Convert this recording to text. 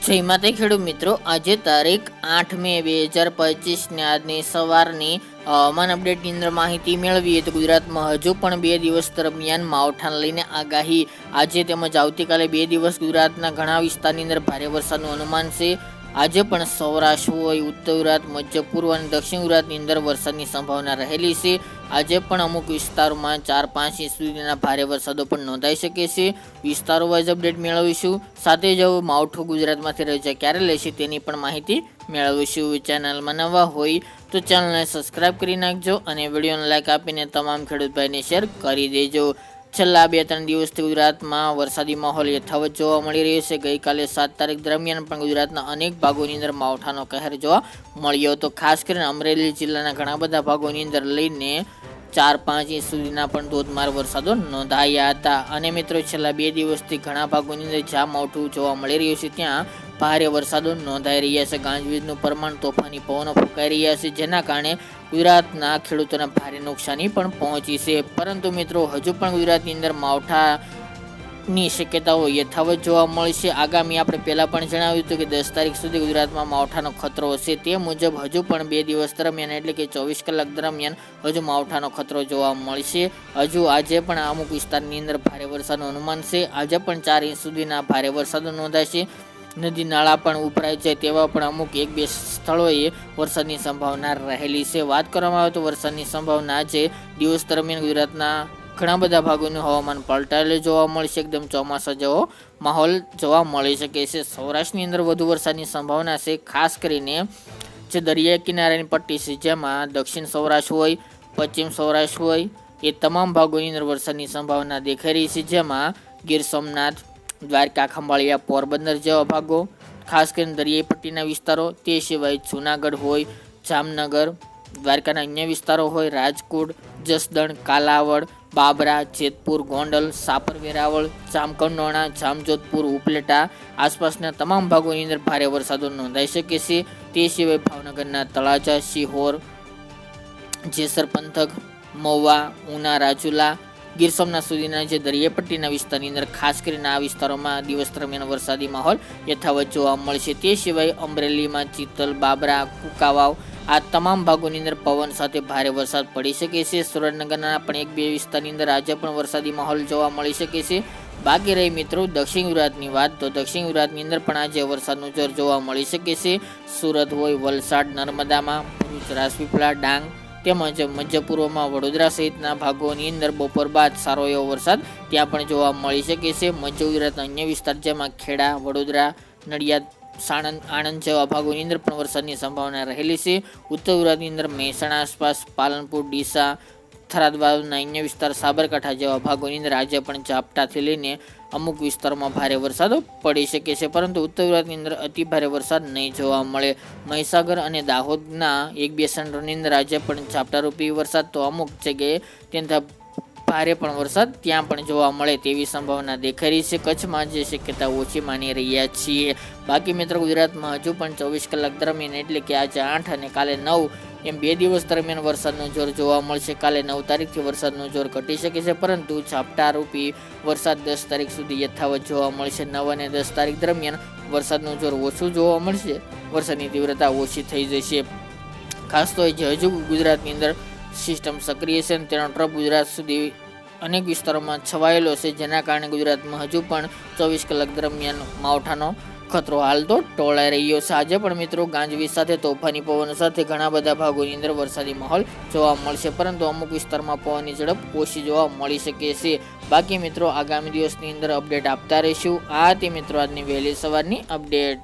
જય માતા ખેડૂત મિત્રો, આજે તારીખ 8 મે 2025 ને આજની સવારની હવામાન અપડેટની અંદર માહિતી મેળવીએ તો ગુજરાતમાં હજુ પણ 2 દિવસ દરમિયાન માવઠાને લઈને આગાહી. આજે તેમજ આવતીકાલે 2 દિવસ ગુજરાતના ઘણા વિસ્તારની અંદર ભારે વરસાદનું અનુમાન છે. આજે પણ સૌરાષ્ટ્ર હોય, ઉત્તર ગુજરાત, મધ્ય પૂર્વ અને દક્ષિણ ગુજરાતની અંદર વરસાદની સંભાવના રહેલી છે. આજે પણ અમુક વિસ્તારોમાં 4-5 ઇંચ સુધીના ભારે વરસાદો પણ નોંધાઈ શકે છે. વિસ્તારો વાઇઝ અપડેટ મેળવીશું. સાથે જ માવઠું ગુજરાતમાંથી રજા ક્યારે લેશે તેની પણ માહિતી મેળવીશું. ચેનલમાં નવા હોય તો ચેનલને સબસ્ક્રાઈબ કરી નાખજો અને વિડીયોને લાઈક આપીને તમામ ખેડૂત ભાઈને શેર કરી દેજો. છેલ્લા 2-3 દિવસથી ગુજરાતમાં વરસાદી માહોલ યથાવત જોવા મળી રહ્યો છે. ગઈકાલે 7 તારીખ દરમિયાન પણ ગુજરાતના અનેક ભાગોની અંદર માવઠાનો કહેર જોવા મળ્યો હતો. ખાસ કરીને અમરેલી જિલ્લાના ઘણા બધા ભાગોની અંદર લઈને 4-5 ઇંચ સુધીના પણ ધોધમાર વરસાદો નોંધાયા હતા. અને મિત્રો, છેલ્લા 2 દિવસથી ઘણા ભાગોની અંદર જ્યાં માવઠું જોવા મળી રહ્યું છે ત્યાં ભારે વરસાદો નોંધાઈ રહ્યા છે. ગાજવીજનું પ્રમાણ, તોફાની પવનો ફૂંકાઈ રહ્યા છે, જેના કારણે ગુજરાતના ખેડૂતોને ભારે નુકસાની પણ પહોંચી છે. પરંતુ મિત્રો, હજુ પણ ગુજરાતની અંદર માવઠાની શક્યતાઓ યથાવત જોવા મળશે. આગામી આપણે પહેલાં પણ જણાવ્યું હતું કે 10 તારીખ સુધી ગુજરાતમાં માવઠાનો ખતરો હશે. તે મુજબ હજુ પણ 2 દિવસ દરમિયાન એટલે કે 24 કલાક દરમિયાન હજુ માવઠાનો ખતરો જોવા મળશે. હજુ આજે પણ અમુક વિસ્તારની અંદર ભારે વરસાદનું અનુમાન છે. આજે પણ 4 ઇંચ સુધીના ભારે વરસાદો નોંધાશે. નદી નાળા પણ ઉભરાઈ જાય તેવા પણ અમુક 1-2 સ્થળોએ વરસાદની સંભાવના રહેલી છે. વાત કરવામાં આવે તો વરસાદની સંભાવના આજે દિવસ દરમિયાન ગુજરાતના ઘણા બધા ભાગોનું હવામાન પલટાયેલું જોવા મળશે. એકદમ ચોમાસા જેવો માહોલ જોવા મળી શકે છે. સૌરાષ્ટ્રની અંદર વધુ વરસાદની સંભાવના છે. ખાસ કરીને જે દરિયા કિનારાની પટ્ટી છે, જેમાં દક્ષિણ સૌરાષ્ટ્ર હોય, પશ્ચિમ સૌરાષ્ટ્ર હોય, એ તમામ ભાગોની અંદર વરસાદની સંભાવના દેખાઈ રહી છે. જેમાં ગીર સોમનાથ, દ્વારકા, ખંભાળિયા, પોરબંદર જેવા ભાગો, ખાસ કરીને દરિયાઈ પટ્ટીના વિસ્તારો, તે સિવાય જૂનાગઢ હોય, જામનગર, દ્વારકાના અન્ય વિસ્તારો હોય, રાજકોટ, જસદણ, કાલાવડ, બાબરા, જેતપુર, ગોંડલ, સાપર, વેરાવળ, જામકંડોરણા, જામજોધપુર, ઉપલેટા આસપાસના તમામ ભાગોની અંદર ભારે વરસાદો નોંધાઈ શકે છે. તે સિવાય ભાવનગરના તળાજા, શિહોર, જેસર પંથક, મહુવા, ઉના, રાજુલા, ગીર સોમનાથ સુધીના જે દરિયાઈ પટ્ટીના વિસ્તારની અંદર ખાસ કરીને આ વિસ્તારોમાં દિવસ દરમિયાન વરસાદી માહોલ યથાવત જોવા મળશે. તે સિવાય અમરેલીમાં ચિત્તલ, બાબરા, કુકાવાવ આ તમામ ભાગોની અંદર પવન સાથે ભારે વરસાદ પડી શકે છે. સુરેન્દ્રનગરના પણ 1-2 વિસ્તારની અંદર આજે પણ વરસાદી માહોલ જોવા મળી શકે છે. બાકી રહી મિત્રો દક્ષિણ ગુજરાતની વાત, તો દક્ષિણ ગુજરાતની અંદર પણ આજે વરસાદનું જોર જોવા મળી શકે છે. સુરત હોય, વલસાડ, નર્મદામાં, ભરૂચ, રાજપીપળા, ડાંગ તેમજ મધ્ય પૂર્વમાં વડોદરા સહિતના ભાગોની અંદર બપોર બાદ સારો એવો વરસાદ ત્યાં પણ જોવા મળી શકે છે. મધ્ય ગુજરાતના અન્ય વિસ્તાર જેમાં ખેડા, વડોદરા, નડિયાદ, સાણંદ, આણંદ જેવા ભાગોની અંદર પણ વરસાદની સંભાવના રહેલી છે. ઉત્તર ગુજરાતની અંદર મહેસાણા આસપાસ, પાલનપુર, ડીસા, થરાદ બાજુના અન્ય વિસ્તાર, સાબરકાંઠા જેવા ભાગોની અંદર આજે પણ ઝાપટાથી લઈને અમુક વિસ્તારોમાં ભારે વરસાદો પડી શકે છે. પરંતુ ઉત્તર ગુજરાતની અંદર અતિ ભારે વરસાદ નહીં જોવા મળે. મહીસાગર અને દાહોદના 1-2 સેન્ટરની અંદર આજે પણ ઝાપટારૂપી વરસાદ, તો અમુક જગ્યાએ ત્યાં ભારે પણ વરસાદ ત્યાં પણ જોવા મળે તેવી સંભાવના દેખાઈ રહી છે. કચ્છમાં જે શક્યતા ઓછી માની રહ્યા છીએ. બાકી મિત્રો, ગુજરાતમાં હજુ પણ 24 કલાક દરમિયાન એટલે કે આજે 8 અને કાલે 9 એમ 2 દિવસ દરમિયાન વરસાદનું જોર જોવા મળશે. કાલે 9 તારીખથી વરસાદનું જોર ઘટી શકે છે, પરંતુ ઝાપટારૂપી વરસાદ 10 તારીખ સુધી યથાવત જોવા મળશે. 9 અને 10 તારીખ દરમિયાન વરસાદનું જોર ઓછું જોવા મળશે. વરસાદની તીવ્રતા ઓછી થઈ જશે. ખાસ તો હજુ ગુજરાતની અંદર સિસ્ટમ સક્રિય છે અને તેનો ટ્રફ ગુજરાત સુધી અનેક વિસ્તારોમાં છવાયેલો છે, જેના કારણે ગુજરાતમાં હજુ પણ 24 કલાક દરમિયાન માવઠાનો ખતરો હાલ તો ટોળાઈ રહ્યો છે. આજે પણ મિત્રો ગાજવીજ સાથે તોફાની પવનો સાથે ઘણા બધા ભાગોની અંદર વરસાદી માહોલ જોવા મળશે, પરંતુ અમુક વિસ્તારમાં પવનની ઝડપ ઓછી જોવા મળી શકે છે. બાકી મિત્રો, આગામી દિવસની અંદર અપડેટ આપતા રહીશું. આ તે મિત્રો આજની વહેલી સવારની અપડેટ.